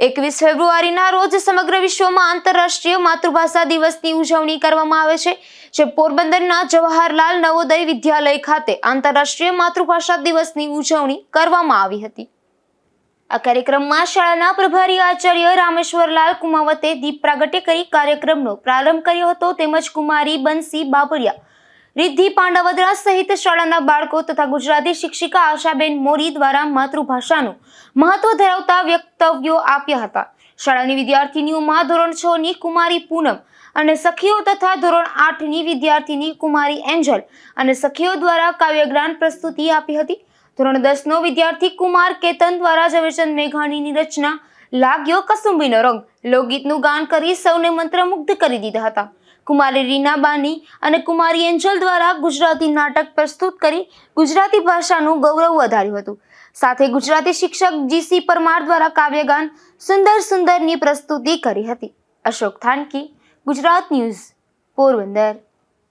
21 ફેબ્રુઆરીના રોજ સમગ્ર વિશ્વમાં આંતરરાષ્ટ્રીય માતૃભાષા દિવસની ઉજવણી કરવામાં આવે છે, જે પોરબંદરના જવાહરલાલ નવોદય વિદ્યાલય ખાતે આંતરરાષ્ટ્રીય માતૃભાષા દિવસની ઉજવણી કરવામાં આવી હતી। આ કાર્યક્રમમાં શાળાના પ્રભારી આચાર્ય રામેશ્વરલાલ કુમાવતે દીપ પ્રાગટ્ય કરી કાર્યક્રમનો પ્રારંભ કર્યો હતો, તેમજ કુમારી બંસી બાબરિયા, રિદ્ધિ પાંડવદરા સહિત શાળાના બાળકો તથા ગુજરાતી શિક્ષિકા આશાબેન મોરી દ્વારા માતૃભાષાનું મહત્વ ધરાવતા વક્તવ્યો આપ્યા હતા। શાળાની વિદ્યાર્થીનીઓમાં ધોરણ 6 ની કુમારી પૂનમ અને સખીઓ તથા ધોરણ 8 ની વિદ્યાર્થીની કુમારી એન્જલ અને સખીઓ દ્વારા કાવ્યગાન પ્રસ્તુતિ આપી હતી। ધોરણ 10 નો વિદ્યાર્થી કુમાર કેતન દ્વારા ઝવેરચંદ મેઘાણીની રચના લાગ્યો કસુંબીનો રંગ લોકગીતનું ગાન કરી સૌને મંત્રમુગ્ધ કરી દીધા હતા। કુમારી રીના બાની અને કુમારી એન્જલ દ્વારા ગુજરાતી નાટક પ્રસ્તુત કરી ગુજરાતી ભાષાનું ગૌરવ વધાર્યું હતું। સાથે ગુજરાતી શિક્ષક જીસી પરમાર દ્વારા કાવ્યગાન સુંદરની પ્રસ્તુતિ કરી હતી। અશોક થાનકી, ગુજરાત ન્યૂઝ, પોરબંદર।